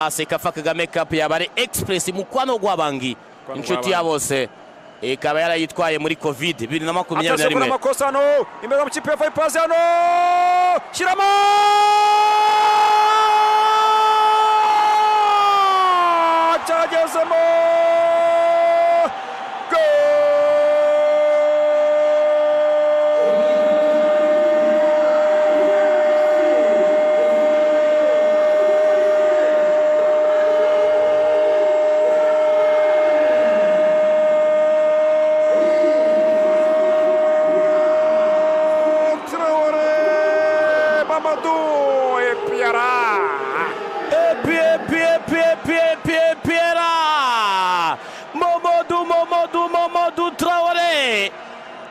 Sekafa Kagame Cup yabare Express mukwano gwabangi inshuti ya bose ikaba yarayitwaye muri Covid 2021 amakosa no imbere mu kipe ya Vipers hano shiramo cyagezemo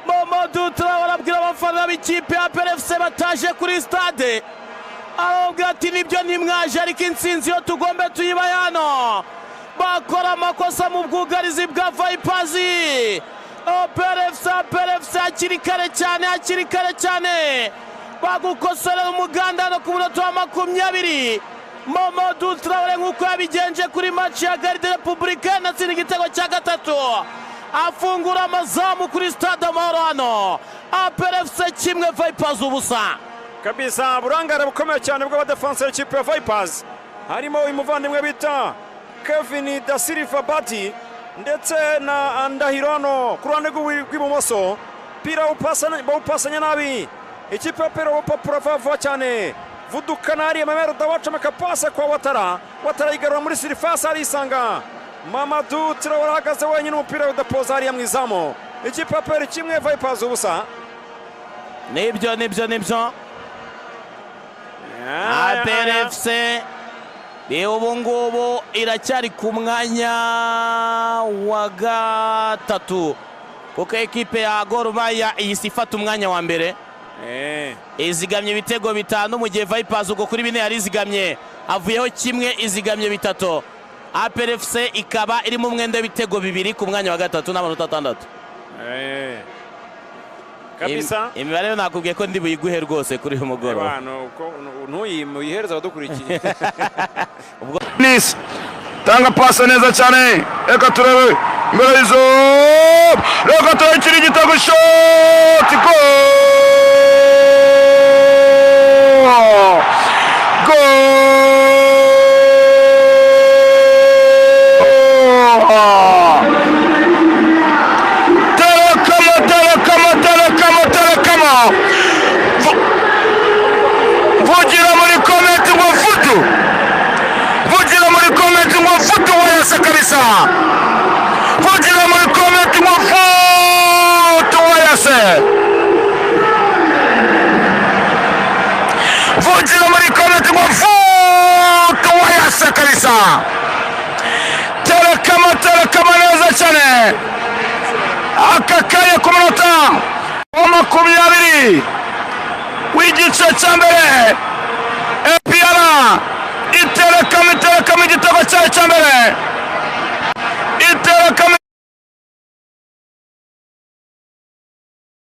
Mamadou Traoré abwira abafana b'ikipe ya PFC bataje kuri stade arabwira ati nibyo nimwaje ariko intsinzi yo tugombe tuyibayano bakora amakosa mu bwugarizi bwa Vipers PFC akiri kare cyane bagukosorera umuganda no ku munota wa 20 Mamadou Traoré nk'uko yabigenje kuri match ya Garde Republicaine natsinda igitego cya gatatu afungura amazamu kuri stade Amahoro hano PFC kimwe Vipers ubusa kabisa burangare bukomeye cyane bw'abadefenseur ikipe ya Vipers harimo umuvandimwe bita Kevin da Silva Bati ndetse na Ndahirono ku ruhande rw'ibumoso pira upasanya nabi ikipe ya Pero Papura vava cyane vudukanari Mamero dawacha makapasa kwa Watara igarura muri surface arisanga Mamadou Traoré ahagaze wenyine umupira udapoza hariya mu izamu ikipe ya Pero kimwe Vipers ubusa nibyo PFC ubu ngubu iracyari ku mwanya wa gatatu kuko ekipe ya Gor Mahia ifata umwanya wa mbere izigamye ibitego 5 mu gihe Vipers uko kuri bine yari izigamye avuyeho kimwe izigamye 3 PFC ikaba iri mu mwenda w'ibitego 2 ku mwanya wa gatatu n'amanota 6 kabisa imibare nakubwiye ko ndi buyiguhe rwose kuri uyu mugoroba ntuyihereza abadukurikiye Nis tanga pasa neza cyane reka turebe imbere y'izo reka turakira igitego shot kabisa vugira muri comment mu foto wayase vugira muri comment mu foto wayase kabisa terekama neza cyane akakaye ku munota wa 20 w'igice cya mbere EPR iterekama igitego cya mbere